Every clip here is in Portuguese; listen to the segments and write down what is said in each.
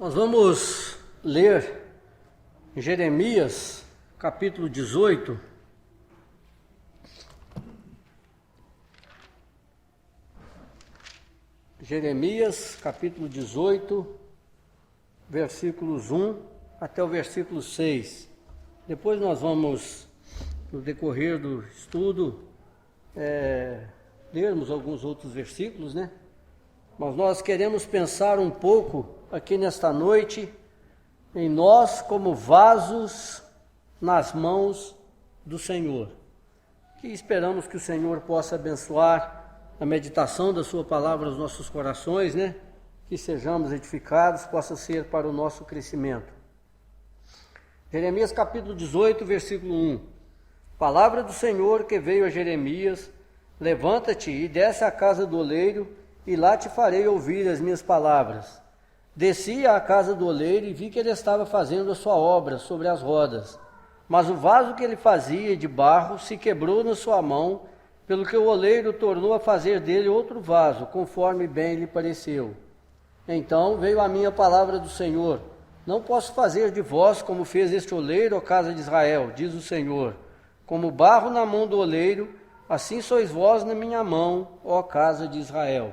Nós vamos ler em Jeremias, capítulo 18. Jeremias, capítulo 18, versículos 1 até o versículo 6. Depois nós vamos, no decorrer do estudo, lermos alguns outros versículos, né? Mas nós queremos pensar um pouco aqui nesta noite em nós como vasos nas mãos do Senhor. E esperamos que o Senhor possa abençoar a meditação da sua palavra aos nossos corações, né? Que sejamos edificados, possa ser para o nosso crescimento. Jeremias capítulo 18, versículo 1. Palavra do Senhor que veio a Jeremias: levanta-te e desce à casa do oleiro, e lá te farei ouvir as minhas palavras. Desci à casa do oleiro e vi que ele estava fazendo a sua obra sobre as rodas. Mas o vaso que ele fazia de barro se quebrou na sua mão, pelo que o oleiro tornou a fazer dele outro vaso, conforme bem lhe pareceu. Então veio a mim a palavra do Senhor: não posso fazer de vós como fez este oleiro, ó casa de Israel, diz o Senhor. Como barro na mão do oleiro, assim sois vós na minha mão, ó casa de Israel.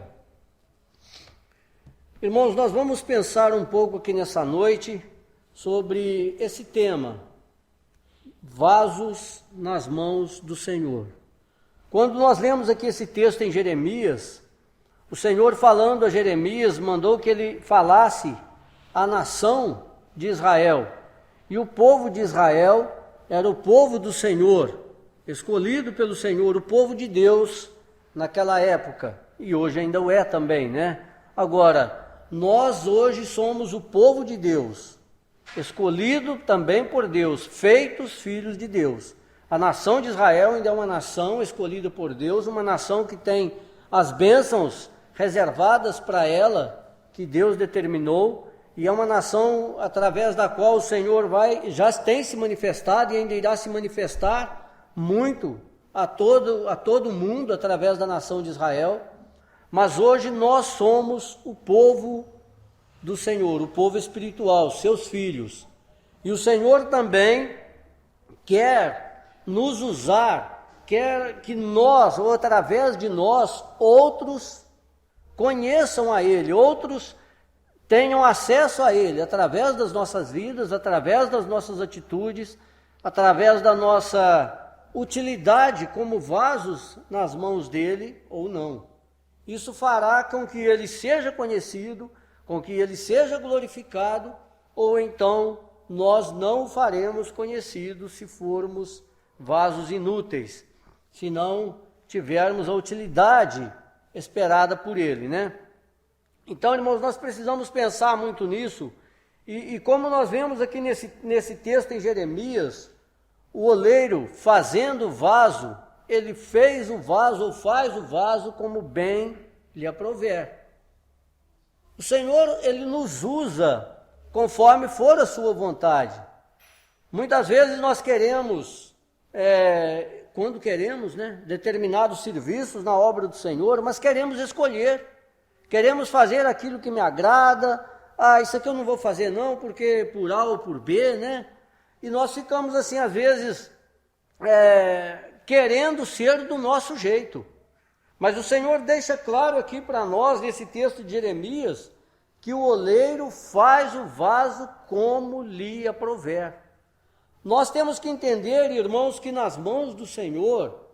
Irmãos, nós vamos pensar um pouco aqui nessa noite sobre esse tema, vasos nas mãos do Senhor. Quando nós lemos aqui esse texto em Jeremias, o Senhor falando a Jeremias mandou que ele falasse à nação de Israel. E o povo de Israel era o povo do Senhor, escolhido pelo Senhor, o povo de Deus naquela época. E hoje ainda o é também, né? Agora, nós hoje somos o povo de Deus, escolhido também por Deus, feitos filhos de Deus. A nação de Israel ainda é uma nação escolhida por Deus, uma nação que tem as bênçãos reservadas para ela, que Deus determinou, e é uma nação através da qual o Senhor já tem se manifestado e ainda irá se manifestar muito a todo mundo através da nação de Israel. Mas hoje nós somos o povo do Senhor, o povo espiritual, seus filhos. E o Senhor também quer nos usar, quer que nós, ou através de nós, outros conheçam a Ele, outros tenham acesso a Ele, através das nossas vidas, através das nossas atitudes, através da nossa utilidade como vasos nas mãos dEle ou não. Isso fará com que Ele seja conhecido, com que Ele seja glorificado, ou então nós não o faremos conhecido se formos vasos inúteis, se não tivermos a utilidade esperada por Ele, né? Então, irmãos, nós precisamos pensar muito nisso, e como nós vemos aqui nesse texto em Jeremias, o oleiro fazendo o vaso, ele fez o vaso ou faz o vaso como bem lhe aprouver. O Senhor, Ele nos usa conforme for a sua vontade. Muitas vezes nós queremos, quando queremos, né, determinados serviços na obra do Senhor, mas queremos escolher, queremos fazer aquilo que me agrada. Isso aqui eu não vou fazer não, porque por A ou por B, né? E nós ficamos assim, às vezes, querendo ser do nosso jeito. Mas o Senhor deixa claro aqui para nós, nesse texto de Jeremias, que o oleiro faz o vaso como lhe aprouver. Nós temos que entender, irmãos, que nas mãos do Senhor,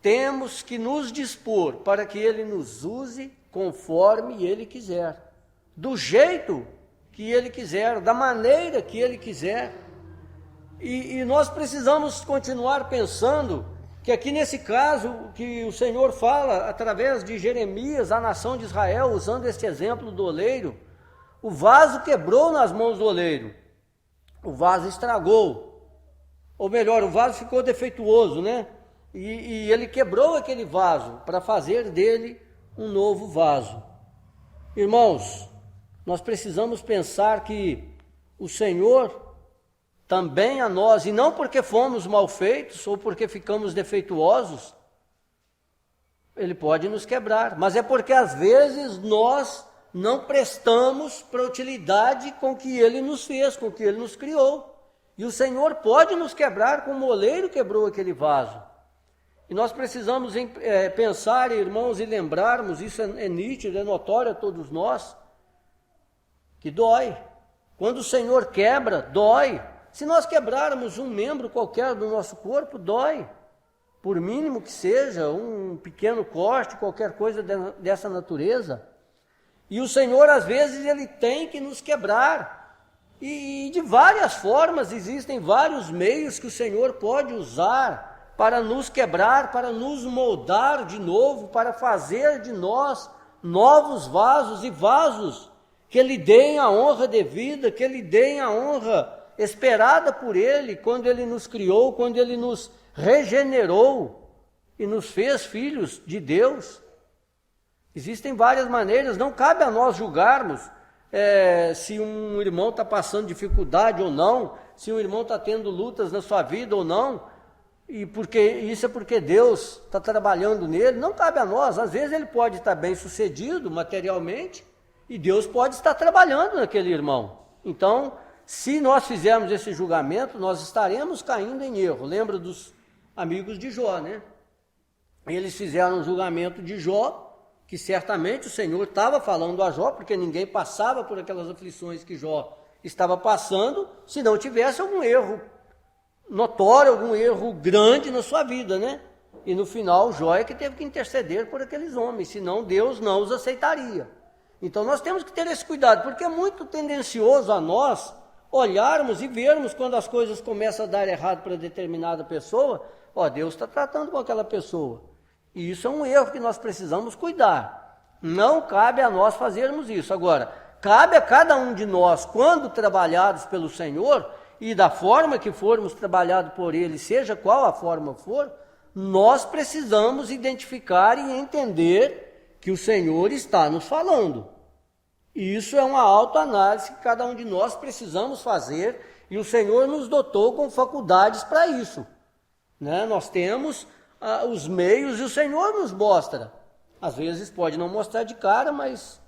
temos que nos dispor para que Ele nos use conforme Ele quiser, do jeito que Ele quiser, da maneira que Ele quiser. E nós precisamos continuar pensando que aqui nesse caso que o Senhor fala através de Jeremias, a nação de Israel, usando este exemplo do oleiro, o vaso quebrou nas mãos do oleiro, o vaso estragou, ou melhor, o vaso ficou defeituoso, né? E ele quebrou aquele vaso para fazer dele um novo vaso. Irmãos, nós precisamos pensar que o Senhor também a nós, e não porque fomos mal feitos ou porque ficamos defeituosos, Ele pode nos quebrar, mas é porque às vezes nós não prestamos para a utilidade com que Ele nos fez, com que Ele nos criou. E o Senhor pode nos quebrar como o oleiro quebrou aquele vaso. E nós precisamos pensar, irmãos, e lembrarmos, isso é nítido, é notório a todos nós, que dói. Quando o Senhor quebra, dói. Se nós quebrarmos um membro qualquer do nosso corpo, dói. Por mínimo que seja, um pequeno corte, qualquer coisa dessa natureza. E o Senhor, às vezes, Ele tem que nos quebrar. E de várias formas, existem vários meios que o Senhor pode usar para nos quebrar, para nos moldar de novo, para fazer de nós novos vasos e vasos que Ele deem a honra devida, que Ele deem a honra esperada por Ele, quando Ele nos criou, quando Ele nos regenerou e nos fez filhos de Deus. Existem várias maneiras, não cabe a nós julgarmos se um irmão está passando dificuldade ou não, se um irmão está tendo lutas na sua vida ou não, e porque isso é porque Deus está trabalhando nele. Não cabe a nós. Às vezes ele pode estar bem sucedido materialmente, e Deus pode estar trabalhando naquele irmão. Então, se nós fizermos esse julgamento, nós estaremos caindo em erro. Lembra dos amigos de Jó, né? Eles fizeram um julgamento de Jó, que certamente o Senhor estava falando a Jó, porque ninguém passava por aquelas aflições que Jó estava passando, se não tivesse algum erro notório, algum erro grande na sua vida, né? E no final, Jó é que teve que interceder por aqueles homens, senão Deus não os aceitaria. Então nós temos que ter esse cuidado, porque é muito tendencioso a nós olharmos e vermos quando as coisas começam a dar errado para determinada pessoa, Deus está tratando com aquela pessoa. E isso é um erro que nós precisamos cuidar. Não cabe a nós fazermos isso. Agora, cabe a cada um de nós, quando trabalhados pelo Senhor, e da forma que formos trabalhados por Ele, seja qual a forma for, nós precisamos identificar e entender que o Senhor está nos falando. E isso é uma autoanálise que cada um de nós precisamos fazer, e o Senhor nos dotou com faculdades para isso. Né? Nós temos os meios e o Senhor nos mostra. Às vezes pode não mostrar de cara, mas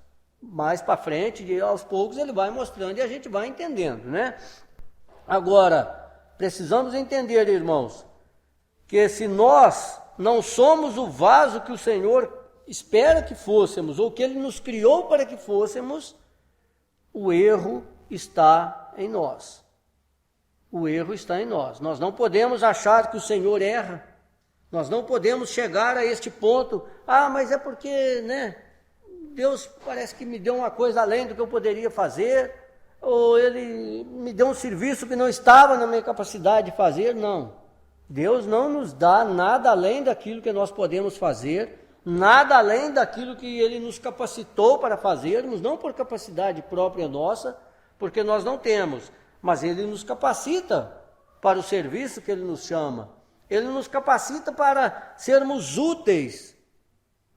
mais para frente, aos poucos, Ele vai mostrando e a gente vai entendendo, né? Agora, precisamos entender, irmãos, que se nós não somos o vaso que o Senhor espera que fôssemos, ou que Ele nos criou para que fôssemos, o erro está em nós. O erro está em nós. Nós não podemos achar que o Senhor erra. Nós não podemos chegar a este ponto. Mas é porque, né, Deus parece que me deu uma coisa além do que eu poderia fazer, ou Ele me deu um serviço que não estava na minha capacidade de fazer. Não. Deus não nos dá nada além daquilo que nós podemos fazer, nada além daquilo que Ele nos capacitou para fazermos, não por capacidade própria nossa, porque nós não temos, mas Ele nos capacita para o serviço que Ele nos chama. Ele nos capacita para sermos úteis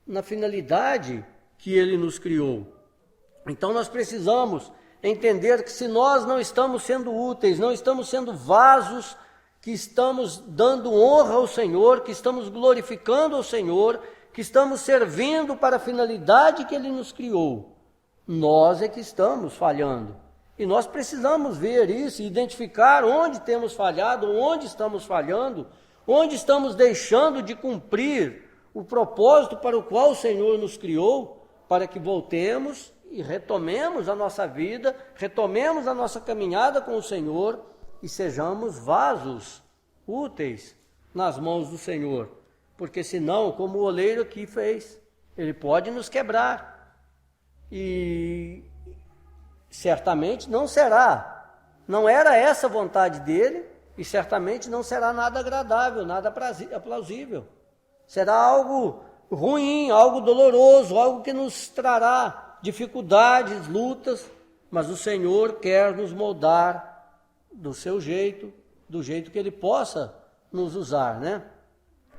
na finalidade que Ele nos criou. Então nós precisamos entender que se nós não estamos sendo úteis, não estamos sendo vasos que estamos dando honra ao Senhor, que estamos glorificando ao Senhor, que estamos servindo para a finalidade que Ele nos criou, nós é que estamos falhando. E nós precisamos ver isso, identificar onde temos falhado, onde estamos falhando, onde estamos deixando de cumprir o propósito para o qual o Senhor nos criou, para que voltemos e retomemos a nossa vida, retomemos a nossa caminhada com o Senhor e sejamos vasos úteis nas mãos do Senhor. Porque senão, como o oleiro aqui fez, ele pode nos quebrar. E certamente não será. Não era essa a vontade dele, e certamente não será nada agradável, nada plausível. Será algo ruim, algo doloroso, algo que nos trará dificuldades, lutas, mas o Senhor quer nos moldar do seu jeito, do jeito que Ele possa nos usar, né?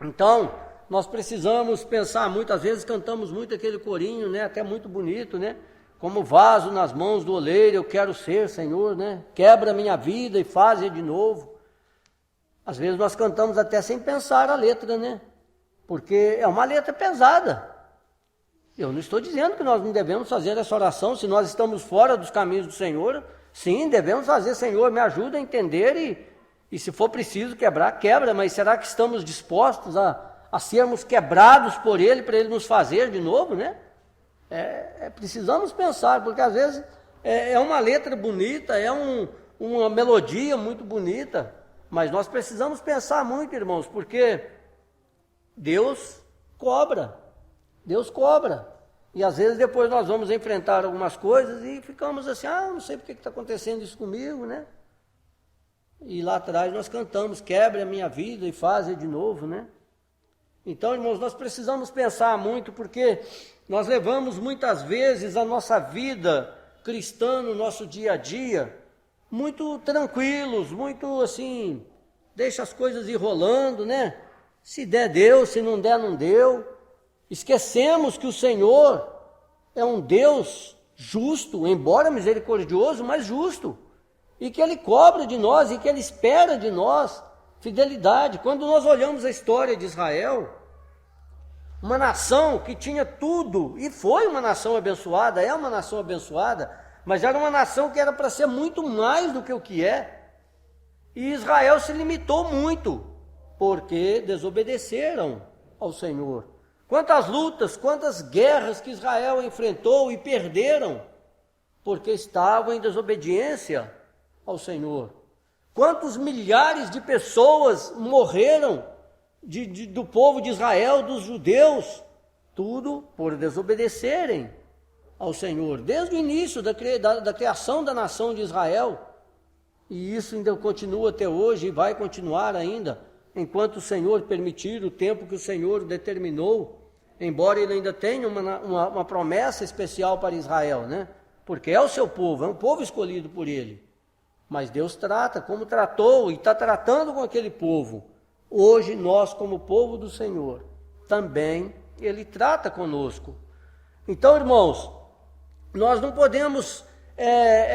Então, nós precisamos pensar, muitas vezes cantamos muito aquele corinho, né? Até muito bonito, né? Como vaso nas mãos do oleiro, eu quero ser, Senhor, né? Quebra a minha vida e faz de novo. Às vezes nós cantamos até sem pensar a letra, né? Porque é uma letra pesada. Eu não estou dizendo que nós não devemos fazer essa oração se nós estamos fora dos caminhos do Senhor. Sim, devemos fazer, Senhor, me ajuda a entender e se for preciso quebrar, quebra, mas será que estamos dispostos a sermos quebrados por Ele, para Ele nos fazer de novo, né? Precisamos pensar, porque às vezes é uma letra bonita, uma melodia muito bonita, mas nós precisamos pensar muito, irmãos, porque Deus cobra. E às vezes depois nós vamos enfrentar algumas coisas e ficamos assim, não sei porque está acontecendo isso comigo, né? E lá atrás nós cantamos, quebre a minha vida e faze de novo, né? Então, irmãos, nós precisamos pensar muito, porque nós levamos muitas vezes a nossa vida cristã no nosso dia a dia muito tranquilos, muito assim, deixa as coisas ir rolando, né? Se der, deu, se não der, não deu. Esquecemos que o Senhor é um Deus justo, embora misericordioso, mas justo. E que Ele cobra de nós e que Ele espera de nós fidelidade. Quando nós olhamos a história de Israel, uma nação que tinha tudo, e foi uma nação abençoada, é uma nação abençoada, mas era uma nação que era para ser muito mais do que o que é. E Israel se limitou muito, porque desobedeceram ao Senhor. Quantas lutas, quantas guerras que Israel enfrentou e perderam, porque estavam em desobediência ao Senhor. Quantos milhares de pessoas morreram do povo de Israel, dos judeus, tudo por desobedecerem ao Senhor, desde o início da criação da nação de Israel. E isso ainda continua até hoje e vai continuar ainda, enquanto o Senhor permitir, o tempo que o Senhor determinou, embora Ele ainda tenha uma promessa especial para Israel, né? Porque é o seu povo, é um povo escolhido por Ele. Mas Deus trata, como tratou e está tratando com aquele povo. Hoje nós, como povo do Senhor, também Ele trata conosco. Então, irmãos, nós não podemos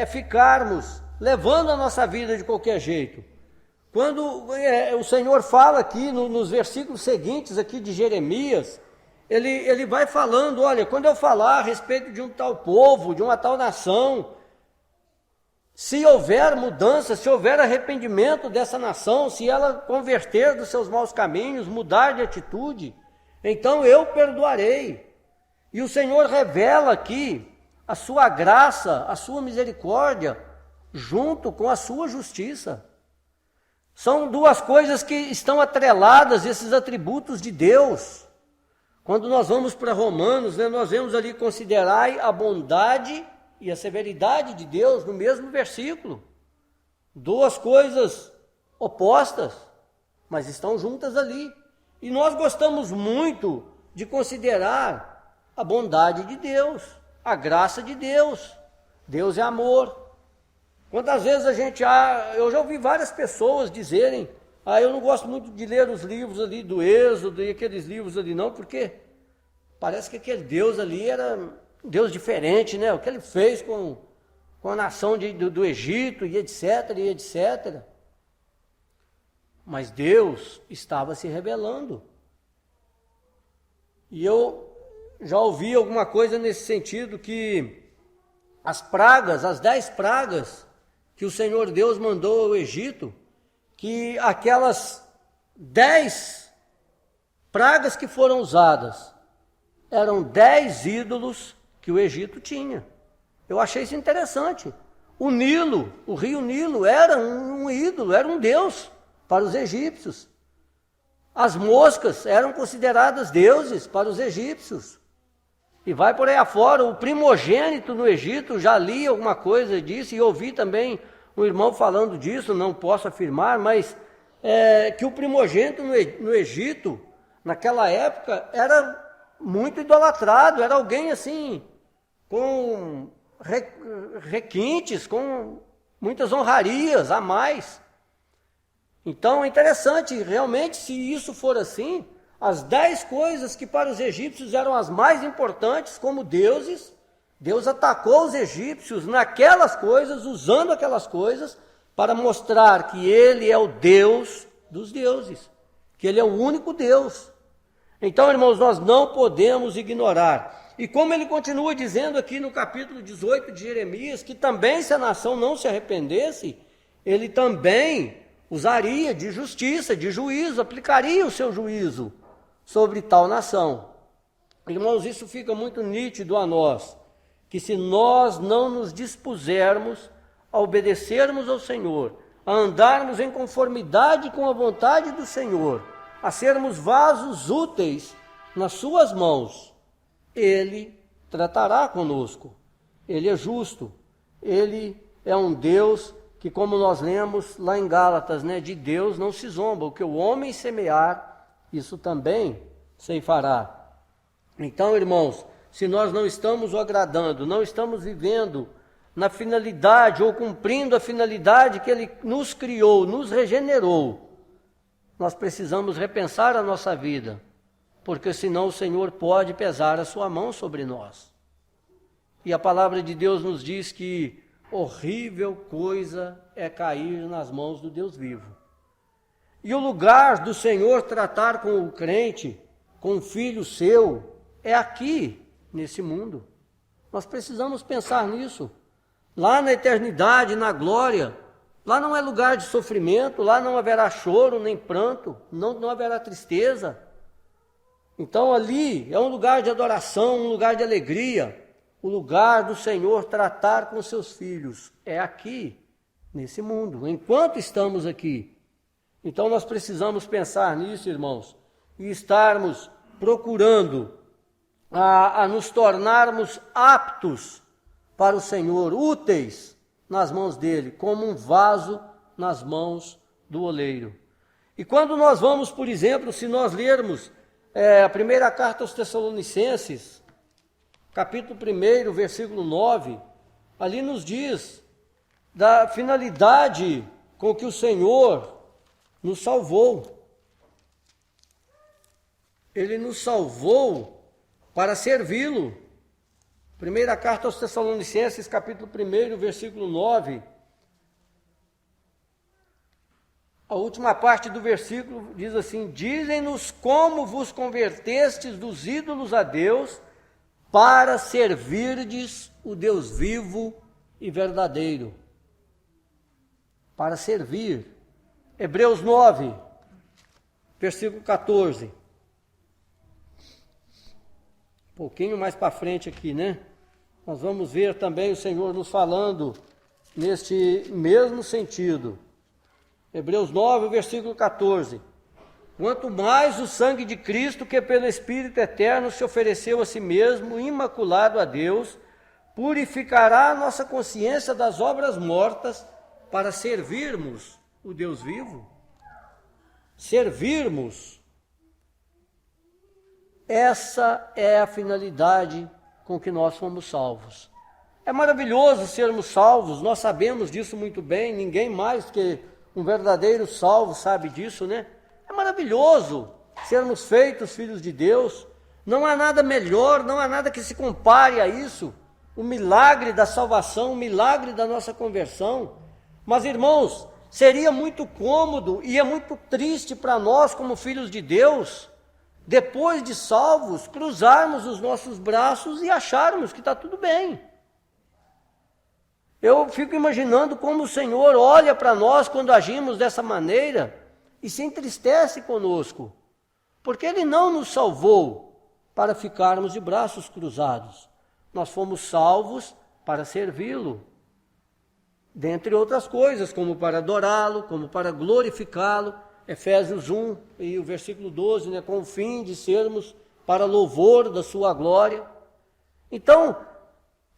ficarmos levando a nossa vida de qualquer jeito. Quando o Senhor fala aqui nos versículos seguintes aqui de Jeremias, ele vai falando, olha, quando eu falar a respeito de um tal povo, de uma tal nação, se houver mudança, se houver arrependimento dessa nação, se ela converter dos seus maus caminhos, mudar de atitude, então eu perdoarei. E o Senhor revela aqui a sua graça, a sua misericórdia, junto com a sua justiça. São duas coisas que estão atreladas, esses atributos de Deus. Quando nós vamos para Romanos, né, nós vemos ali, considerai a bondade e a severidade de Deus no mesmo versículo. Duas coisas opostas, mas estão juntas ali. E nós gostamos muito de considerar a bondade de Deus, a graça de Deus. Deus é amor. Quantas vezes eu já ouvi várias pessoas dizerem, eu não gosto muito de ler os livros ali do Êxodo e aqueles livros ali não, porque parece que aquele Deus ali era um Deus diferente, né? O que ele fez com a nação do Egito e etc, e etc. Mas Deus estava se revelando. E eu já ouvi alguma coisa nesse sentido, que as 10 pragas que o Senhor Deus mandou ao Egito, que aquelas 10 pragas que foram usadas, eram 10 ídolos que o Egito tinha. Eu achei isso interessante. O Nilo, o rio Nilo, era um ídolo, era um deus para os egípcios. As moscas eram consideradas deuses para os egípcios. E vai por aí afora, o primogênito no Egito, já li alguma coisa disso, e ouvi também um irmão falando disso, não posso afirmar, mas que o primogênito no Egito, naquela época, era muito idolatrado, era alguém assim, com requintes, com muitas honrarias a mais. Então é interessante, realmente, se isso for assim, as 10 coisas que para os egípcios eram as mais importantes como deuses, Deus atacou os egípcios naquelas coisas, usando aquelas coisas, para mostrar que Ele é o Deus dos deuses, que Ele é o único Deus. Então, irmãos, nós não podemos ignorar E como ele continua dizendo aqui no capítulo 18 de Jeremias, que também se a nação não se arrependesse, ele também usaria de justiça, de juízo, aplicaria o seu juízo sobre tal nação. Irmãos, isso fica muito nítido a nós, que se nós não nos dispusermos a obedecermos ao Senhor, a andarmos em conformidade com a vontade do Senhor, a sermos vasos úteis nas suas mãos, Ele tratará conosco. Ele é justo, Ele é um Deus que, como nós lemos lá em Gálatas, de Deus não se zomba, o que o homem semear, isso também ceifará. Então, irmãos, se nós não estamos o agradando, não estamos vivendo na finalidade ou cumprindo a finalidade que Ele nos criou, nos regenerou, nós precisamos repensar a nossa vida, porque senão o Senhor pode pesar a sua mão sobre nós. E a palavra de Deus nos diz que horrível coisa é cair nas mãos do Deus vivo. E o lugar do Senhor tratar com o crente, com o filho seu, é aqui, nesse mundo. Nós precisamos pensar nisso. Lá na eternidade, na glória, lá não é lugar de sofrimento, lá não haverá choro nem pranto, não haverá tristeza. Então ali é um lugar de adoração, um lugar de alegria, o lugar do Senhor tratar com seus filhos é aqui, nesse mundo, enquanto estamos aqui. Então nós precisamos pensar nisso, irmãos, e estarmos procurando a nos tornarmos aptos para o Senhor, úteis nas mãos dele, como um vaso nas mãos do oleiro. E quando nós vamos, por exemplo, se nós lermos a primeira carta aos Tessalonicenses, capítulo 1, versículo 9, ali nos diz da finalidade com que o Senhor nos salvou. Ele nos salvou para servi-lo. Primeira carta aos Tessalonicenses, capítulo 1, versículo 9. A última parte do versículo diz assim: dizem-nos como vos convertestes dos ídolos a Deus, para servirdes o Deus vivo e verdadeiro. Para servir. Hebreus 9, versículo 14. Um pouquinho mais para frente aqui, Nós vamos ver também o Senhor nos falando neste mesmo sentido. Hebreus 9, versículo 14. Quanto mais o sangue de Cristo, que pelo Espírito eterno se ofereceu a si mesmo, imaculado a Deus, purificará a nossa consciência das obras mortas para servirmos o Deus vivo. Servirmos. Essa é a finalidade com que nós fomos salvos. É maravilhoso sermos salvos, nós sabemos disso muito bem, ninguém mais que um verdadeiro salvo sabe disso, É maravilhoso sermos feitos filhos de Deus. Não há nada melhor, não há nada que se compare a isso. O milagre da salvação, o milagre da nossa conversão. Mas, irmãos, seria muito cômodo e é muito triste para nós, como filhos de Deus, depois de salvos, cruzarmos os nossos braços e acharmos que está tudo bem. Eu fico imaginando como o Senhor olha para nós quando agimos dessa maneira e se entristece conosco, porque Ele não nos salvou para ficarmos de braços cruzados. Nós fomos salvos para servi-lo, dentre outras coisas, como para adorá-lo, como para glorificá-lo. Efésios 1 e o versículo 12, com o fim de sermos para louvor da sua glória. Então,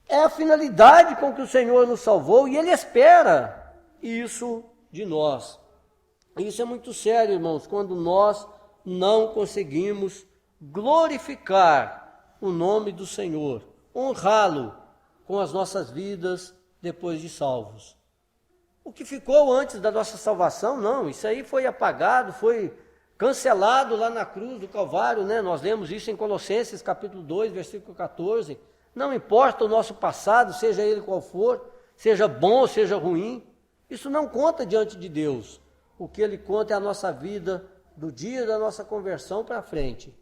é a finalidade com que o Senhor nos salvou e Ele espera isso de nós. Isso é muito sério, irmãos, quando nós não conseguimos glorificar o nome do Senhor, honrá-lo com as nossas vidas depois de salvos. O que ficou antes da nossa salvação, não, isso aí foi apagado, foi cancelado lá na cruz do Calvário, Nós lemos isso em Colossenses capítulo 2, versículo 14. Não importa o nosso passado, seja ele qual for, seja bom ou seja ruim, isso não conta diante de Deus. O que Ele conta é a nossa vida do dia da nossa conversão para frente,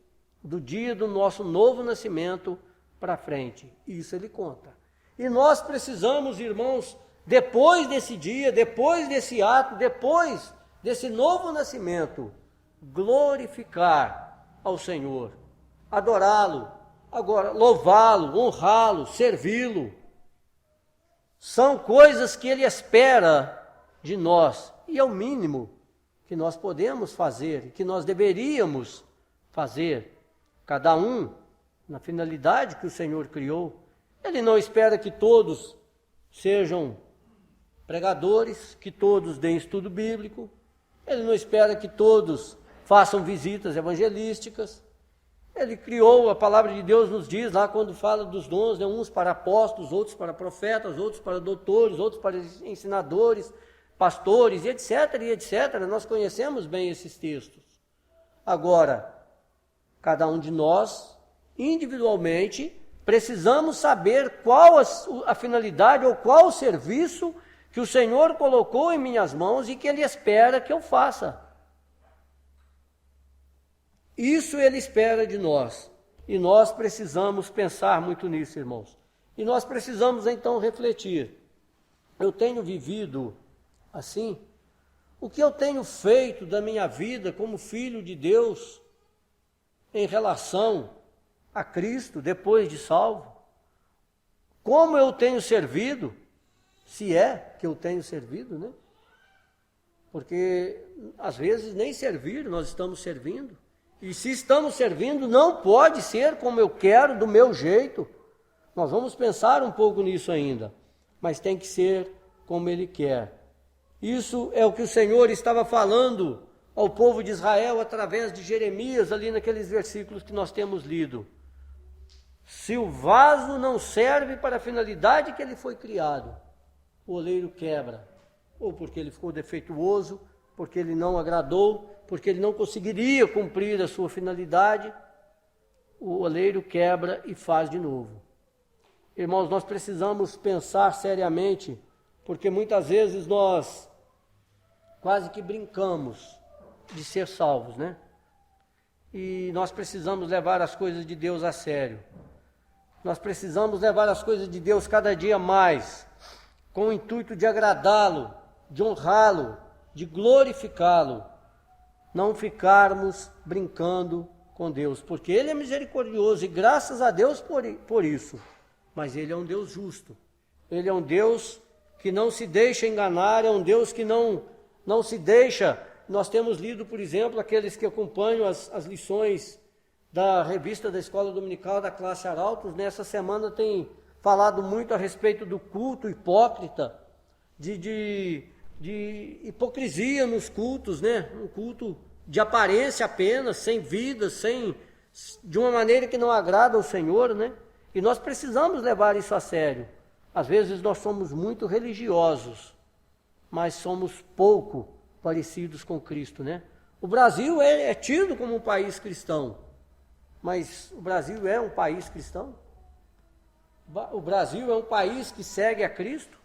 do dia do nosso novo nascimento para frente. Isso ele conta. E nós precisamos, irmãos, depois desse dia, depois desse ato, depois desse novo nascimento, glorificar ao Senhor, adorá-lo, agora louvá-lo, honrá-lo, servi-lo. São coisas que ele espera de nós, e é o mínimo que nós podemos fazer, que nós deveríamos fazer, cada um na finalidade que o Senhor criou. Ele não espera que todos sejam pregadores, que todos deem estudo bíblico, ele não espera que todos façam visitas evangelísticas. Ele criou, a palavra de Deus nos diz lá quando fala dos dons, né, uns para apóstolos, outros para profetas, outros para doutores, outros para ensinadores, pastores, etc, e etc. Nós conhecemos bem esses textos. Agora, cada um de nós, individualmente, precisamos saber qual a finalidade ou qual o serviço que o Senhor colocou em minhas mãos e que Ele espera que eu faça. Isso Ele espera de nós. E nós precisamos pensar muito nisso, irmãos. E nós precisamos então refletir. Eu tenho vivido assim? O que eu tenho feito da minha vida como filho de Deus em relação a Cristo depois de salvo? Como eu tenho servido? Se é que eu tenho servido, né? Porque às vezes nem servir nós estamos servindo. E se estamos servindo, não pode ser como eu quero, do meu jeito. Nós vamos pensar um pouco nisso ainda, mas tem que ser como Ele quer. Isso é o que o Senhor estava falando ao povo de Israel através de Jeremias, ali naqueles versículos que nós temos lido. Se o vaso não serve para a finalidade que ele foi criado, o oleiro quebra, ou porque ele ficou defeituoso, porque ele não agradou, porque ele não conseguiria cumprir a sua finalidade, o oleiro quebra e faz de novo. Irmãos, nós precisamos pensar seriamente, porque muitas vezes nós quase que brincamos de ser salvos, né? E nós precisamos levar as coisas de Deus a sério. Nós precisamos levar as coisas de Deus cada dia mais, com o intuito de agradá-lo, de honrá-lo, de glorificá-lo. Não ficarmos brincando com Deus, porque Ele é misericordioso e graças a Deus por isso. Mas Ele é um Deus justo. Ele é um Deus que não se deixa enganar, é um Deus que não se deixa. Nós temos lido, por exemplo, aqueles que acompanham as lições da revista da Escola Dominical da Classe Arautos, nessa semana tem falado muito a respeito do culto hipócrita, de hipocrisia nos cultos, né? Um culto de aparência apenas, sem vida, de uma maneira que não agrada ao Senhor, né? E nós precisamos levar isso a sério. Às vezes nós somos muito religiosos, mas somos pouco parecidos com Cristo, né? O Brasil é tido como um país cristão, mas o Brasil é um país cristão? O Brasil é um país que segue a Cristo?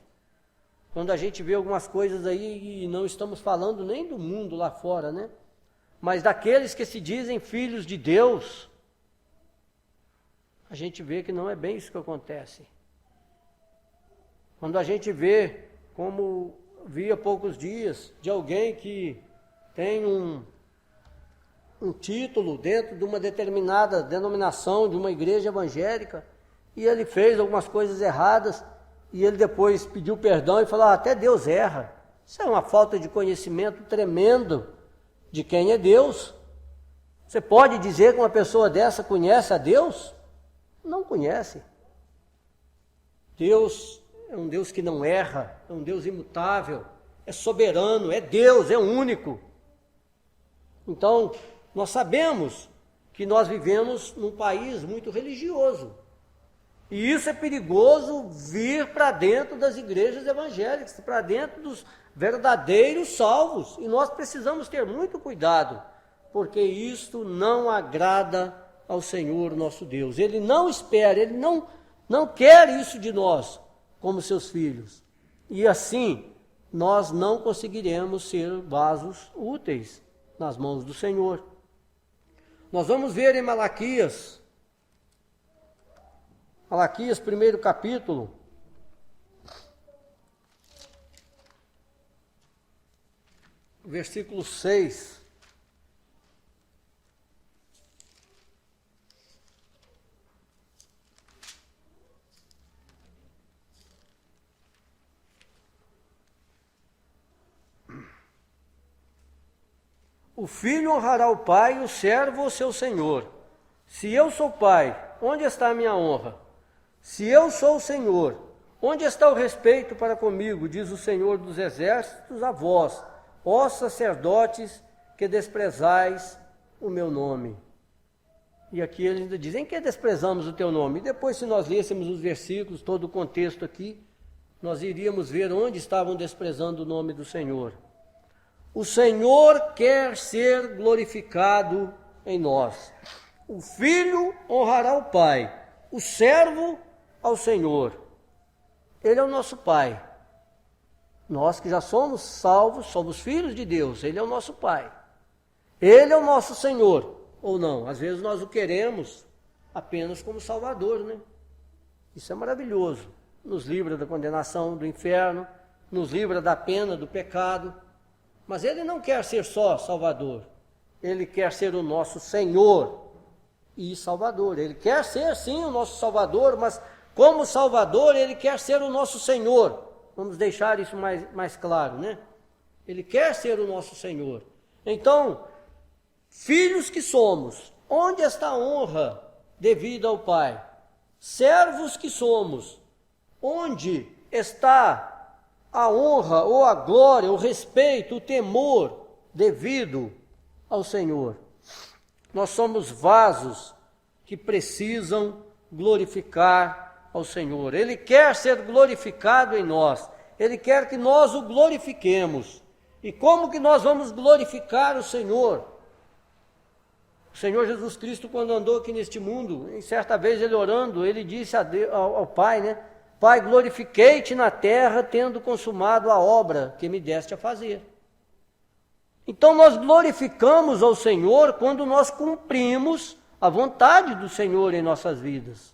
Quando a gente vê algumas coisas aí, e não estamos falando nem do mundo lá fora, né? Mas daqueles que se dizem filhos de Deus, a gente vê que não é bem isso que acontece. Quando a gente vê, como vi há poucos dias, de alguém que tem um título dentro de uma determinada denominação, de uma igreja evangélica, e ele fez algumas coisas erradas, e ele depois pediu perdão e falou, até Deus erra. Isso é uma falta de conhecimento tremendo de quem é Deus. Você pode dizer que uma pessoa dessa conhece a Deus? Não conhece. Deus é um Deus que não erra, é um Deus imutável, é soberano, é Deus, é único. Então, nós sabemos que nós vivemos num país muito religioso. E isso é perigoso vir para dentro das igrejas evangélicas, para dentro dos verdadeiros salvos. E nós precisamos ter muito cuidado, porque isto não agrada ao Senhor nosso Deus. Ele não espera, Ele não quer isso de nós, como seus filhos. E assim, nós não conseguiremos ser vasos úteis nas mãos do Senhor. Nós vamos ver em Malaquias, Malaquias, primeiro capítulo. Versículo 6. O filho honrará o pai e o servo o seu senhor. Se eu sou pai, onde está a minha honra? Se eu sou o Senhor, onde está o respeito para comigo? Diz o Senhor dos exércitos a vós, ó sacerdotes, que desprezais o meu nome. E aqui ele ainda diz, em que desprezamos o teu nome? E depois, se nós lêssemos os versículos, todo o contexto aqui, nós iríamos ver onde estavam desprezando o nome do Senhor. O Senhor quer ser glorificado em nós. O filho honrará o pai, o servo ao Senhor. Ele é o nosso pai. Nós que já somos salvos, somos filhos de Deus, ele é o nosso pai. Ele é o nosso Senhor, ou não. Às vezes nós o queremos apenas como Salvador, né? Isso é maravilhoso. Nos livra da condenação do inferno, nos livra da pena do pecado. Mas ele não quer ser só Salvador. Ele quer ser o nosso Senhor e Salvador. Ele quer ser sim o nosso Salvador, mas como Salvador ele quer ser o nosso Senhor. Vamos deixar isso mais claro, né? Ele quer ser o nosso Senhor. Então, filhos que somos, onde está a honra devida ao Pai? Servos que somos, onde está a honra ou a glória, o respeito, o temor devido ao Senhor? Nós somos vasos que precisam glorificar ao Senhor. Ele quer ser glorificado em nós. Ele quer que nós o glorifiquemos. E como que nós vamos glorificar o Senhor? O Senhor Jesus Cristo, quando andou aqui neste mundo, em certa vez ele orando, ele disse ao Pai, né? Pai, glorifiquei-te na terra, tendo consumado a obra que me deste a fazer. Então nós glorificamos ao Senhor quando nós cumprimos a vontade do Senhor em nossas vidas.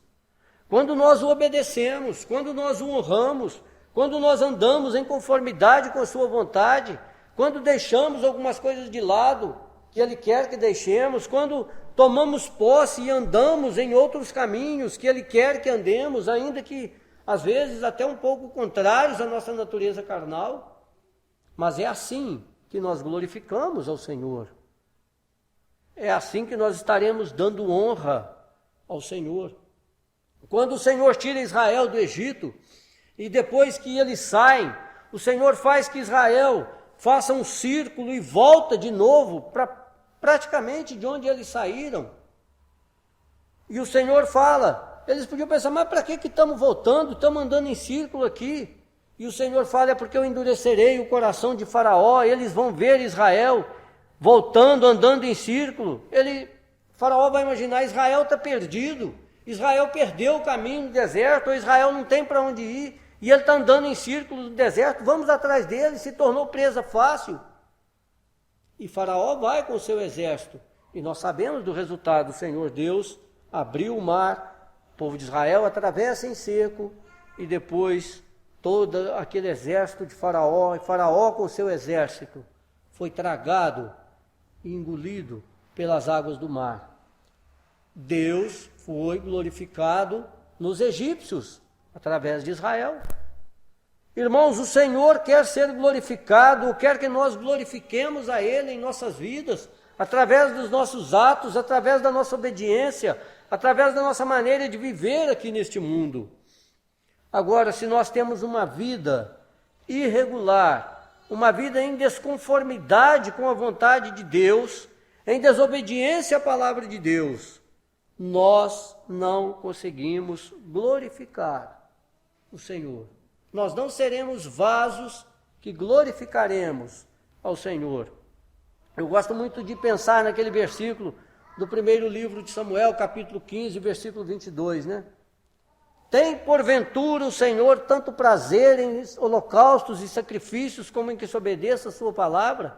Quando nós o obedecemos, quando nós o honramos, quando nós andamos em conformidade com a sua vontade, quando deixamos algumas coisas de lado que Ele quer que deixemos, quando tomamos posse e andamos em outros caminhos que Ele quer que andemos, ainda que às vezes até um pouco contrários à nossa natureza carnal, mas é assim que nós glorificamos ao Senhor. É assim que nós estaremos dando honra ao Senhor. Quando o Senhor tira Israel do Egito, e depois que eles saem, o Senhor faz que Israel faça um círculo e volta de novo para praticamente de onde eles saíram. E o Senhor fala, eles podiam pensar, mas para que estamos voltando? Estamos andando em círculo aqui. E o Senhor fala, é porque eu endurecerei o coração de Faraó, eles vão ver Israel voltando, andando em círculo. Faraó vai imaginar, Israel está perdido, Israel perdeu o caminho no deserto, ou Israel não tem para onde ir, e ele está andando em círculo no deserto, vamos atrás dele, se tornou presa fácil. E Faraó vai com o seu exército, e nós sabemos do resultado, o Senhor Deus abriu o mar, o povo de Israel atravessa em seco, e depois todo aquele exército de Faraó, e Faraó com o seu exército, foi tragado e engolido pelas águas do mar. Deus foi glorificado nos egípcios, através de Israel. Irmãos, o Senhor quer ser glorificado, quer que nós glorifiquemos a Ele em nossas vidas, através dos nossos atos, através da nossa obediência, através da nossa maneira de viver aqui neste mundo. Agora, se nós temos uma vida irregular, uma vida em desconformidade com a vontade de Deus, em desobediência à palavra de Deus, nós não conseguimos glorificar o Senhor. Nós não seremos vasos que glorificaremos ao Senhor. Eu gosto muito de pensar naquele versículo do primeiro livro de Samuel, capítulo 15, versículo 22, né? Tem porventura o Senhor tanto prazer em holocaustos e sacrifícios como em que se obedeça a sua palavra?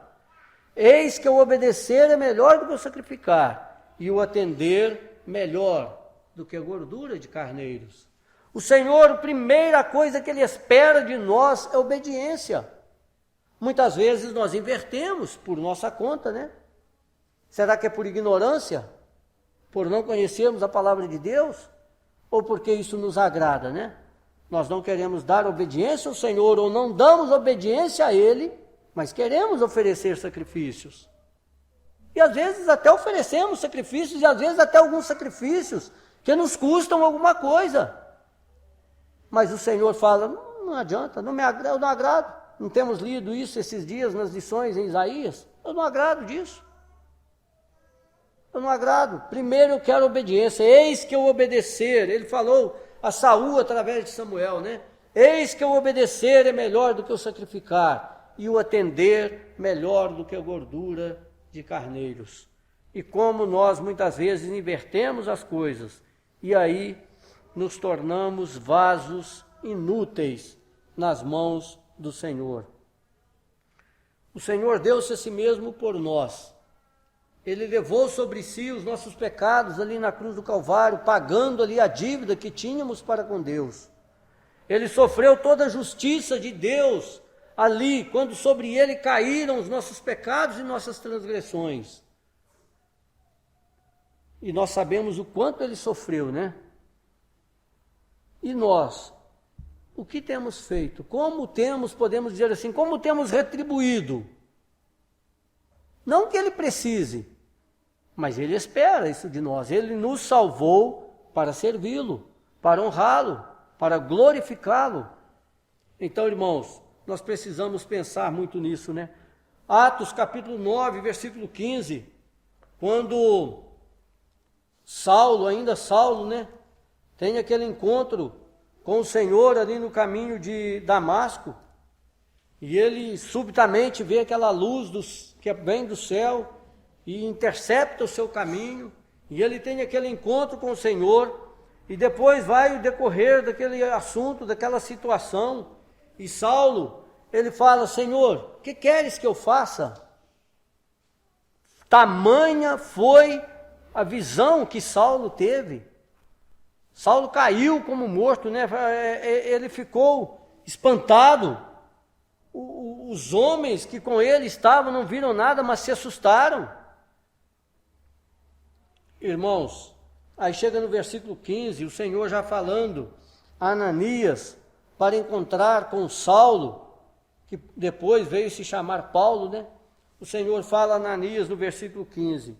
Eis que o obedecer é melhor do que o sacrificar, e o atender melhor do que a gordura de carneiros. O Senhor, a primeira coisa que Ele espera de nós é obediência. Muitas vezes nós invertemos por nossa conta, né? Será que é por ignorância? Por não conhecermos a palavra de Deus? Ou porque isso nos agrada, né? Nós não queremos dar obediência ao Senhor, ou não damos obediência a Ele, mas queremos oferecer sacrifícios. E às vezes até oferecemos sacrifícios, e às vezes até alguns sacrifícios que nos custam alguma coisa. Mas o Senhor fala, não adianta, eu não agrado. Não temos lido isso esses dias nas lições em Isaías? Eu não agrado disso. Eu não agrado. Primeiro eu quero obediência. Eis que eu obedecer. Ele falou a Saul através de Samuel, né? Eis que eu obedecer é melhor do que o sacrificar, e o atender melhor do que a gordura de carneiros. E como nós muitas vezes invertemos as coisas, e aí nos tornamos vasos inúteis nas mãos do Senhor. O Senhor deu-se a si mesmo por nós. Ele levou sobre si os nossos pecados ali na cruz do Calvário, pagando ali a dívida que tínhamos para com Deus. Ele sofreu toda a justiça de Deus ali, quando sobre ele caíram os nossos pecados e nossas transgressões. E nós sabemos o quanto ele sofreu, né? E nós, o que temos feito? Podemos dizer assim, como temos retribuído? Não que ele precise, mas ele espera isso de nós. Ele nos salvou para servi-lo, para honrá-lo, para glorificá-lo. Então, irmãos, nós precisamos pensar muito nisso, né? Atos capítulo 9, versículo 15, quando ainda Saulo, né? Tem aquele encontro com o Senhor ali no caminho de Damasco, e ele subitamente vê aquela luz que vem do céu e intercepta o seu caminho, e ele tem aquele encontro com o Senhor, e depois vai o decorrer daquele assunto, daquela situação, e Saulo, ele fala, Senhor, o que queres que eu faça? Tamanha foi a visão que Saulo teve. Saulo caiu como morto, né? Ele ficou espantado. Os homens que com ele estavam não viram nada, mas se assustaram. Irmãos, aí chega no versículo 15, o Senhor já falando a Ananias para encontrar com Saulo, que depois veio se chamar Paulo, né? O Senhor fala a Ananias no versículo 15.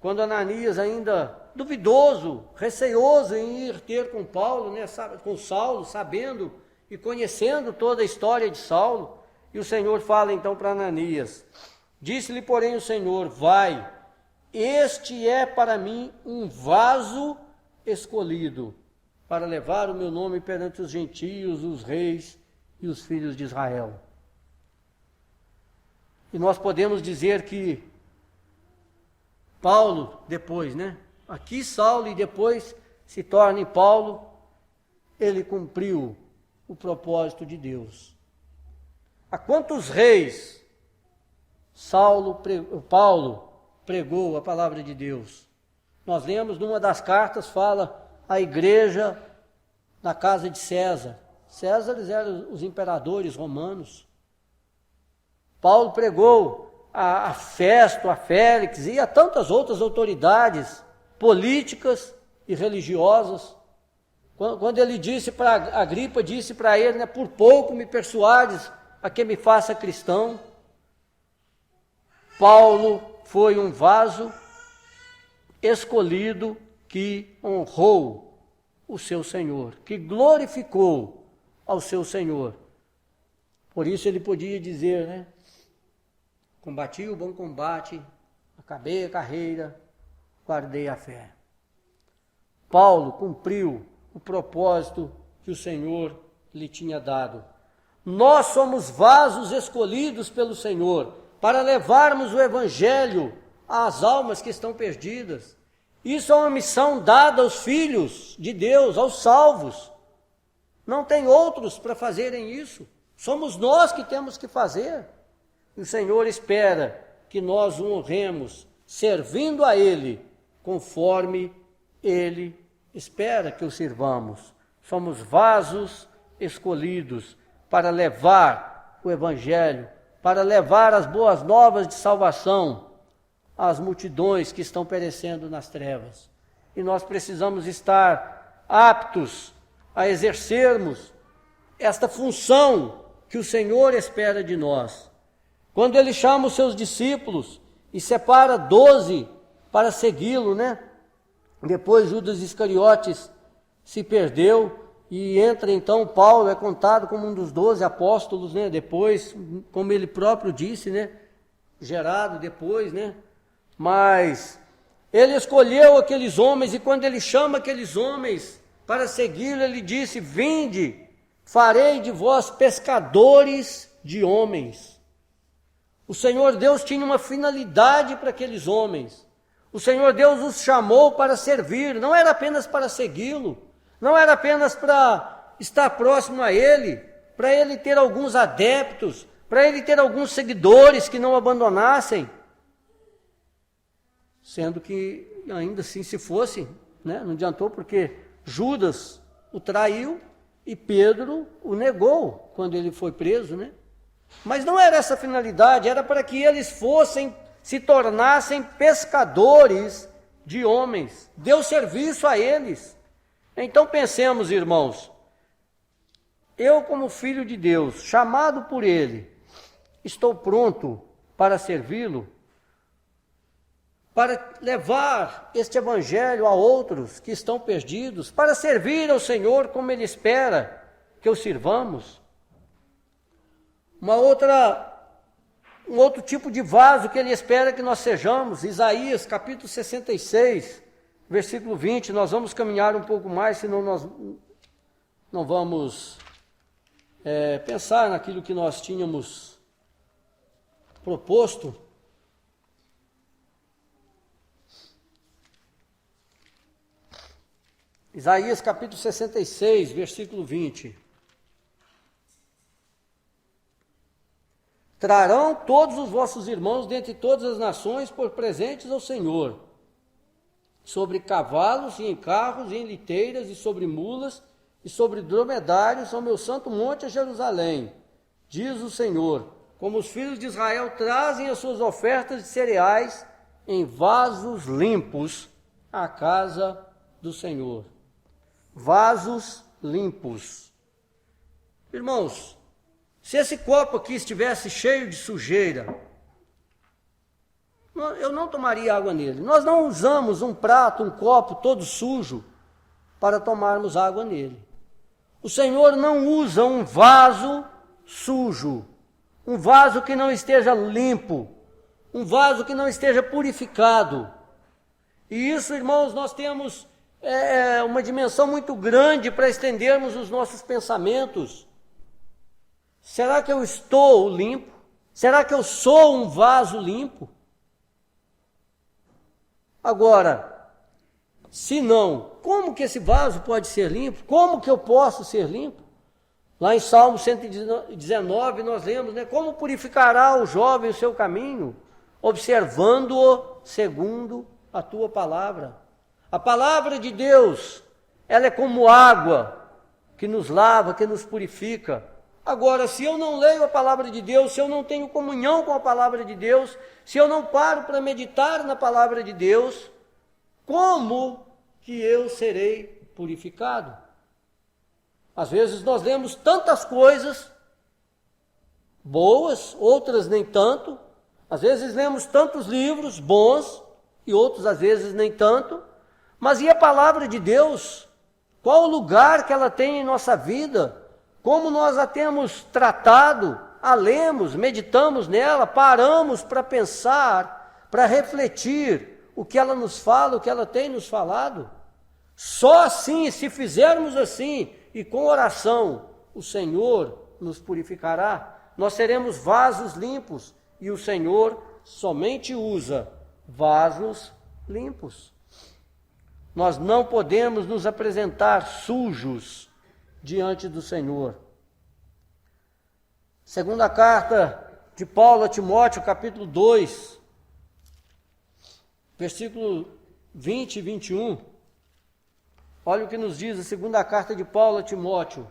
Quando Ananias ainda duvidoso, receoso em ir ter com Paulo, né, com Saulo, sabendo e conhecendo toda a história de Saulo, e o Senhor fala então para Ananias, disse-lhe porém o Senhor, vai, este é para mim um vaso escolhido, para levar o meu nome perante os gentios, os reis e os filhos de Israel. E nós podemos dizer que Paulo, depois, né? Aqui Saulo e depois se torna em Paulo, ele cumpriu o propósito de Deus. A quantos reis Paulo pregou a palavra de Deus? Nós lemos numa das cartas, fala a igreja na casa de César. Césares eram os imperadores romanos. Paulo pregou a Festo, a Félix e a tantas outras autoridades políticas e religiosas. Quando ele disse para Agripa, disse para ele, né, por pouco me persuades a que me faça cristão. Paulo foi um vaso escolhido que honrou o seu Senhor, que glorificou ao seu Senhor. Por isso ele podia dizer, né, combati o bom combate, acabei a carreira, guardei a fé. Paulo cumpriu o propósito que o Senhor lhe tinha dado. Nós somos vasos escolhidos pelo Senhor para levarmos o Evangelho às almas que estão perdidas. Isso é uma missão dada aos filhos de Deus, aos salvos. Não tem outros para fazerem isso. Somos nós que temos que fazer. E o Senhor espera que nós o honremos, servindo a Ele, conforme Ele espera que o sirvamos. Somos vasos escolhidos para levar o Evangelho, para levar as boas novas de salvação às multidões que estão perecendo nas trevas. E nós precisamos estar aptos a exercermos esta função que o Senhor espera de nós. Quando Ele chama os seus discípulos e separa 12 para segui-lo, né? Depois Judas Iscariotes se perdeu e entra então Paulo, é contado como um dos 12 apóstolos, né? Depois, como ele próprio disse, né? Gerado depois, né? Mas ele escolheu aqueles homens e quando ele chama aqueles homens para segui-lo, ele disse: vinde, farei de vós pescadores de homens. O Senhor Deus tinha uma finalidade para aqueles homens. O Senhor Deus os chamou para servir, não era apenas para segui-lo, não era apenas para estar próximo a Ele, para Ele ter alguns adeptos, para Ele ter alguns seguidores que não abandonassem. Sendo que ainda assim se fosse, né, não adiantou porque Judas o traiu e Pedro o negou quando ele foi preso, né? Mas não era essa a finalidade, era para que eles se tornassem pescadores de homens, deu serviço a eles. Então pensemos, irmãos, eu como filho de Deus, chamado por Ele, estou pronto para servi-lo, para levar este evangelho a outros que estão perdidos, para servir ao Senhor como Ele espera que o sirvamos. Um outro tipo de vaso que Ele espera que nós sejamos, Isaías capítulo 66, versículo 20, nós vamos caminhar um pouco mais, senão nós não vamos pensar naquilo que nós tínhamos proposto. Isaías capítulo 66, versículo 20. Trarão todos os vossos irmãos dentre todas as nações por presentes ao Senhor, sobre cavalos e em carros e em liteiras e sobre mulas e sobre dromedários ao meu santo monte a Jerusalém, diz o Senhor, como os filhos de Israel trazem as suas ofertas de cereais em vasos limpos à casa do Senhor. Vasos limpos. Irmãos, se esse copo aqui estivesse cheio de sujeira, eu não tomaria água nele. Nós não usamos um prato, um copo todo sujo para tomarmos água nele. O Senhor não usa um vaso sujo, um vaso que não esteja limpo, um vaso que não esteja purificado. E isso, irmãos, nós temos uma dimensão muito grande para estendermos os nossos pensamentos. Será que eu estou limpo? Será que eu sou um vaso limpo? Agora, se não, como que esse vaso pode ser limpo? Como que eu posso ser limpo? Lá em Salmo 119 nós lemos, né? Como purificará o jovem o seu caminho? Observando-o segundo a tua palavra. A palavra de Deus, ela é como água que nos lava, que nos purifica. Agora, se eu não leio a palavra de Deus, se eu não tenho comunhão com a palavra de Deus, se eu não paro para meditar na palavra de Deus, como que eu serei purificado? Às vezes nós lemos tantas coisas boas, outras nem tanto. Às vezes lemos tantos livros bons e outros às vezes nem tanto. Mas e a palavra de Deus? Qual o lugar que ela tem em nossa vida? Como nós a temos tratado? A lemos, meditamos nela, paramos para pensar, para refletir o que ela nos fala, o que ela tem nos falado? Só assim, se fizermos assim e com oração, o Senhor nos purificará. Nós seremos vasos limpos e o Senhor somente usa vasos limpos. Nós não podemos nos apresentar sujos diante do Senhor. Segunda carta de Paulo a Timóteo, capítulo 2, versículo 20 e 21. Olha o que nos diz a segunda carta de Paulo a Timóteo,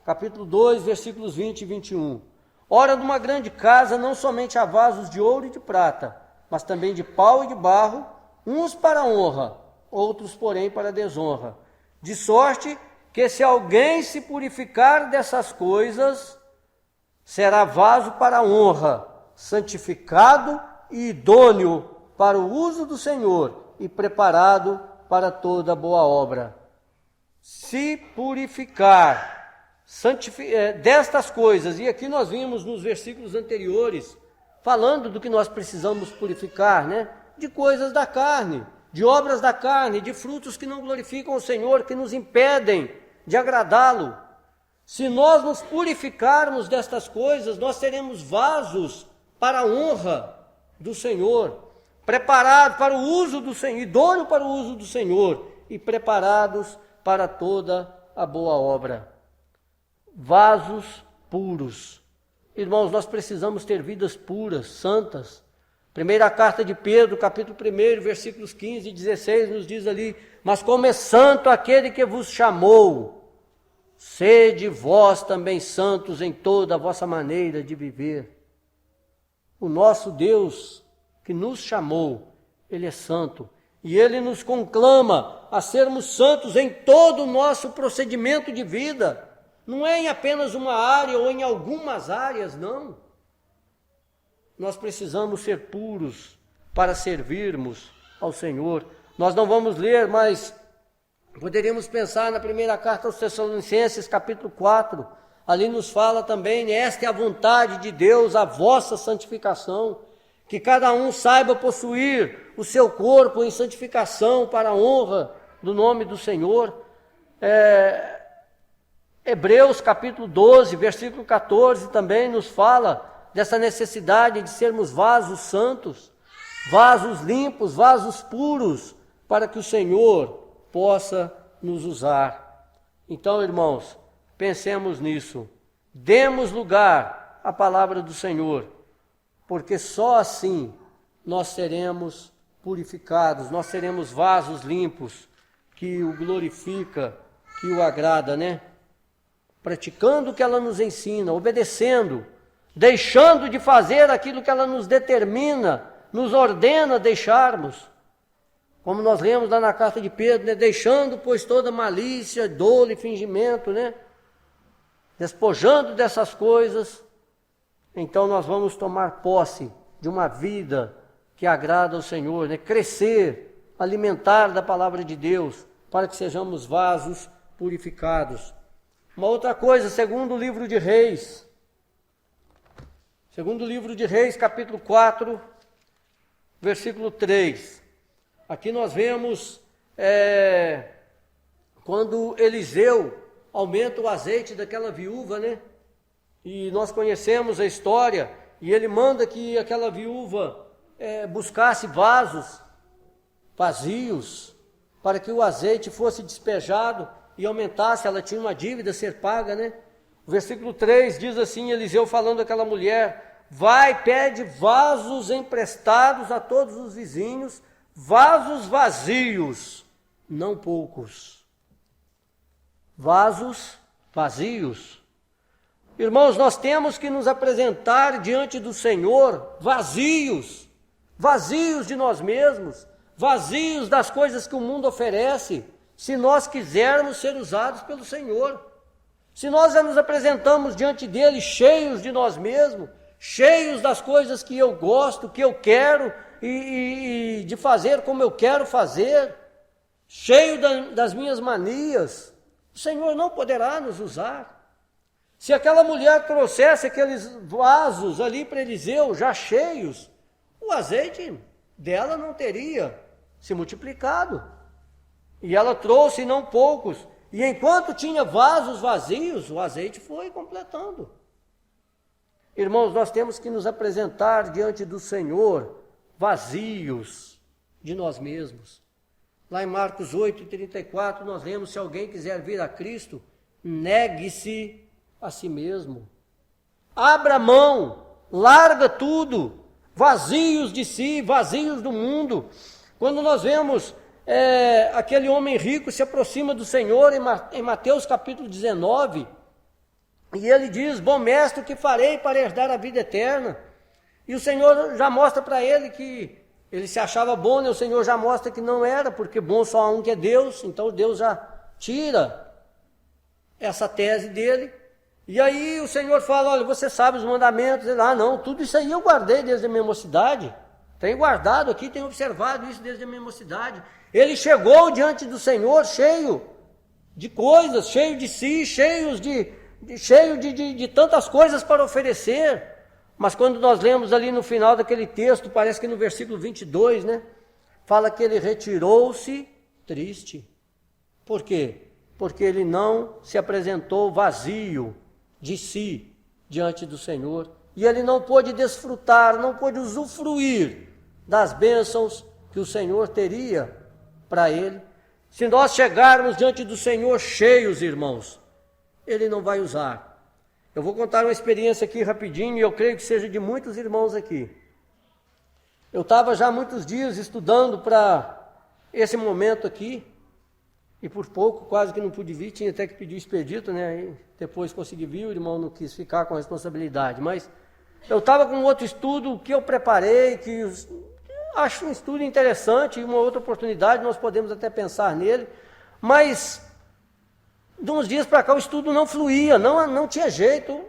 capítulo 2, versículos 20 e 21. Ora, numa grande casa não somente há vasos de ouro e de prata, mas também de pau e de barro, uns para honra, outros, porém, para desonra. De sorte que se alguém se purificar dessas coisas, será vaso para honra, santificado e idôneo para o uso do Senhor e preparado para toda boa obra. Se purificar destas coisas, e aqui nós vimos nos versículos anteriores, falando do que nós precisamos purificar, né? De coisas da carne, de obras da carne, de frutos que não glorificam o Senhor, que nos impedem de agradá-lo. Se nós nos purificarmos destas coisas, nós seremos vasos para a honra do Senhor, preparados para o uso do Senhor, idôneo para o uso do Senhor e preparados para toda a boa obra. Vasos puros. Irmãos, nós precisamos ter vidas puras, santas. Primeira carta de Pedro, capítulo 1, versículos 15 e 16, nos diz ali: mas como é santo aquele que vos chamou, sede vós também santos em toda a vossa maneira de viver. O nosso Deus que nos chamou, Ele é santo, e Ele nos conclama a sermos santos em todo o nosso procedimento de vida. Não é em apenas uma área ou em algumas áreas, não. Nós precisamos ser puros para servirmos ao Senhor. Nós não vamos ler, mas poderíamos pensar na primeira carta aos Tessalonicenses, capítulo 4. Ali nos fala também: esta é a vontade de Deus, a vossa santificação, que cada um saiba possuir o seu corpo em santificação para a honra do nome do Senhor. Hebreus capítulo 12, versículo 14 também nos fala dessa necessidade de sermos vasos santos, vasos limpos, vasos puros, para que o Senhor possa nos usar. Então, irmãos, pensemos nisso, demos lugar à palavra do Senhor, porque só assim nós seremos purificados, nós seremos vasos limpos, que o glorifica, que o agrada, né? Praticando o que ela nos ensina, obedecendo, deixando de fazer aquilo que ela nos determina, nos ordena deixarmos. Como nós lemos lá na carta de Pedro, né? Deixando, pois, toda malícia, dolo e fingimento, né? Despojando dessas coisas, então nós vamos tomar posse de uma vida que agrada ao Senhor, né? Crescer, alimentar da palavra de Deus, para que sejamos vasos purificados. Uma outra coisa, segundo o livro de Reis, capítulo 4, versículo 3. Aqui nós vemos quando Eliseu aumenta o azeite daquela viúva, né? E nós conhecemos a história, e ele manda que aquela viúva buscasse vasos vazios, para que o azeite fosse despejado e aumentasse. Ela tinha uma dívida a ser paga, né? O versículo 3 diz assim, Eliseu falando àquela mulher: vai, pede vasos emprestados a todos os vizinhos, vasos vazios, não poucos. Vasos vazios. Irmãos, nós temos que nos apresentar diante do Senhor vazios, vazios de nós mesmos, vazios das coisas que o mundo oferece, se nós quisermos ser usados pelo Senhor. Se nós já nos apresentamos diante dele cheios de nós mesmos, cheios das coisas que eu gosto, que eu quero, e de fazer como eu quero fazer, cheio das minhas manias, o Senhor não poderá nos usar. Se aquela mulher trouxesse aqueles vasos ali para Eliseu, já cheios, o azeite dela não teria se multiplicado. E ela trouxe não poucos. E enquanto tinha vasos vazios, o azeite foi completando. Irmãos, nós temos que nos apresentar diante do Senhor vazios de nós mesmos. Lá em Marcos 8:34 nós lemos: se alguém quiser vir a Cristo, negue-se a si mesmo. Abra mão, larga tudo, vazios de si, vazios do mundo. Quando nós vemos aquele homem rico se aproxima do Senhor em Mateus capítulo 19, e ele diz: bom mestre, o que farei para herdar a vida eterna? E o Senhor já mostra para ele que ele se achava bom, né? O Senhor já mostra que não era, porque bom só há um que é Deus, então Deus já tira essa tese dele. E aí o Senhor fala: olha, você sabe os mandamentos? Ele: não, tudo isso aí eu guardei desde a minha mocidade, tenho guardado aqui, tenho observado isso desde a minha mocidade. Ele chegou diante do Senhor cheio de coisas, cheio de si, cheio de tantas coisas para oferecer. Mas quando nós lemos ali no final daquele texto, parece que no versículo 22, né? Fala que ele retirou-se triste. Por quê? Porque ele não se apresentou vazio de si diante do Senhor. E ele não pôde desfrutar, não pôde usufruir das bênçãos que o Senhor teria para ele. Se nós chegarmos diante do Senhor cheios, irmãos, ele não vai usar. Eu vou contar uma experiência aqui rapidinho, e eu creio que seja de muitos irmãos aqui. Eu estava já há muitos dias estudando para esse momento aqui, e por pouco quase que não pude vir, tinha até que pedir o expedito, né? Aí depois consegui vir, o irmão não quis ficar com a responsabilidade. Mas eu estava com outro estudo que eu preparei, que acho um estudo interessante, e uma outra oportunidade, nós podemos até pensar nele, mas de uns dias para cá o estudo não fluía, não tinha jeito,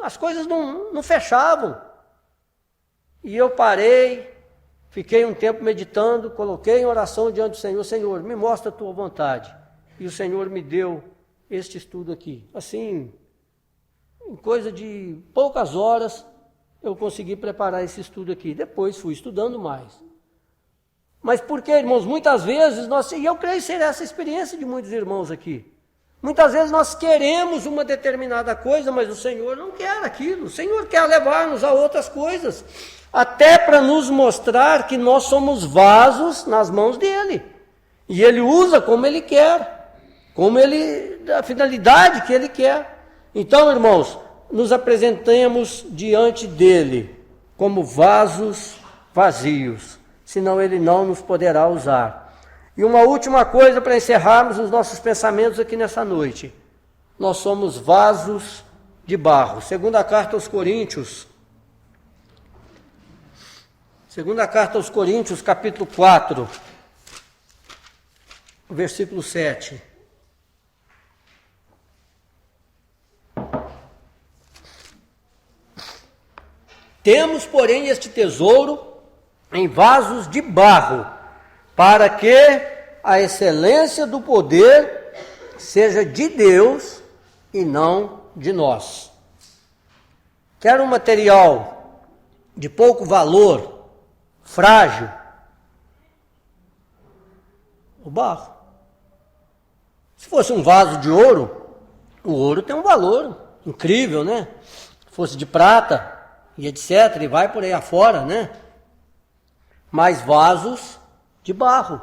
as coisas não fechavam. E eu parei, fiquei um tempo meditando, coloquei em oração diante do Senhor: Senhor, me mostra a tua vontade. E o Senhor me deu este estudo aqui. Assim, em coisa de poucas horas, eu consegui preparar esse estudo aqui. Depois fui estudando mais. Mas porque, irmãos, muitas vezes e eu creio ser essa experiência de muitos irmãos aqui. Muitas vezes nós queremos uma determinada coisa, mas o Senhor não quer aquilo. O Senhor quer levar-nos a outras coisas, até para nos mostrar que nós somos vasos nas mãos dele. E ele usa como ele quer, a finalidade que ele quer. Então, irmãos, nos apresentemos diante dele como vasos vazios, senão ele não nos poderá usar. E uma última coisa para encerrarmos os nossos pensamentos aqui nessa noite: nós somos vasos de barro. Segunda carta aos Coríntios, capítulo 4, versículo 7. Temos, porém, este tesouro em vasos de barro, para que a excelência do poder seja de Deus e não de nós. Quer um material de pouco valor, frágil? O barro. Se fosse um vaso de ouro, o ouro tem um valor incrível, né? Se fosse de prata e etc., e vai por aí afora, né? Mas vasos de barro.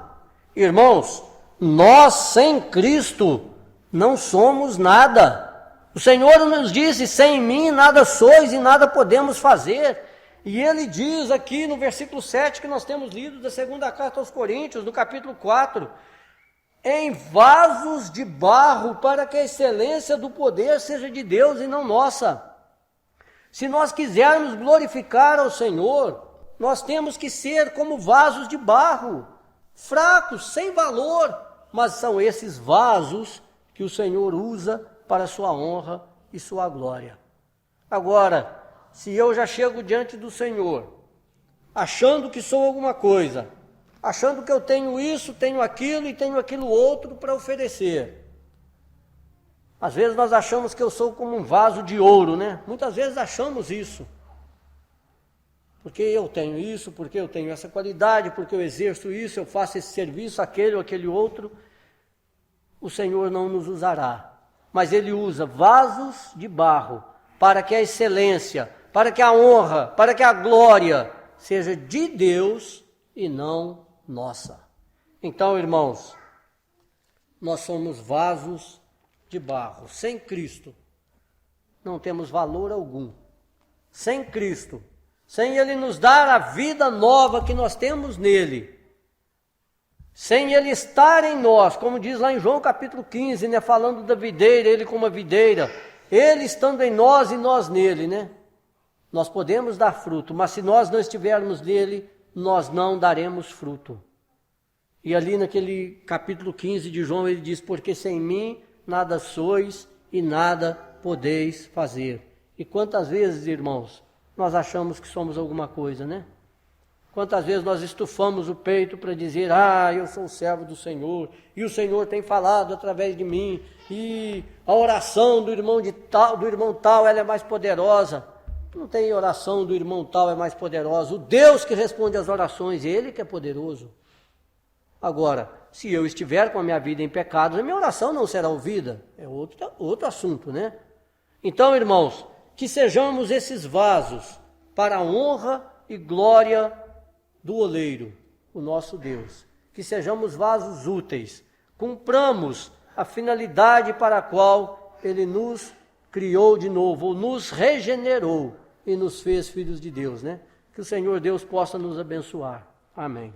Irmãos, nós sem Cristo não somos nada. O Senhor nos disse: sem mim nada sois e nada podemos fazer. E ele diz aqui no versículo 7 que nós temos lido da segunda carta aos Coríntios, no capítulo 4, em vasos de barro, para que a excelência do poder seja de Deus e não nossa. Se nós quisermos glorificar ao Senhor, nós temos que ser como vasos de barro, fracos, sem valor, mas são esses vasos que o Senhor usa para a sua honra e sua glória. Agora, se eu já chego diante do Senhor, achando que sou alguma coisa, achando que eu tenho isso, tenho aquilo e tenho aquilo outro para oferecer. Às vezes nós achamos que eu sou como um vaso de ouro, né? Muitas vezes achamos isso. Porque eu tenho isso, porque eu tenho essa qualidade, porque eu exerço isso, eu faço esse serviço, aquele ou aquele outro. O Senhor não nos usará. Mas Ele usa vasos de barro para que a excelência, para que a honra, para que a glória seja de Deus e não nossa. Então, irmãos, nós somos vasos de barro. Sem Cristo, não temos valor algum. Sem Cristo, sem Ele nos dar a vida nova que nós temos nele, sem ele estar em nós, como diz lá em João capítulo 15, né, falando da videira, ele como a videira, ele estando em nós e nós nele, né? Nós podemos dar fruto, mas se nós não estivermos nele, nós não daremos fruto. E ali naquele capítulo 15 de João ele diz, porque sem mim nada sois e nada podeis fazer. E quantas vezes, irmãos, nós achamos que somos alguma coisa, né? Quantas vezes nós estufamos o peito para dizer, eu sou servo do Senhor, e o Senhor tem falado através de mim, e a oração do irmão tal, ela é mais poderosa. Não tem oração do irmão tal é mais poderosa. O Deus que responde às orações, ele que é poderoso. Agora, se eu estiver com a minha vida em pecados, a minha oração não será ouvida. É outro assunto, né? Então, irmãos, que sejamos esses vasos para a honra e glória do oleiro, o nosso Deus. Que sejamos vasos úteis, cumpramos a finalidade para a qual Ele nos criou de novo, ou nos regenerou e nos fez filhos de Deus, né? Que o Senhor Deus possa nos abençoar. Amém.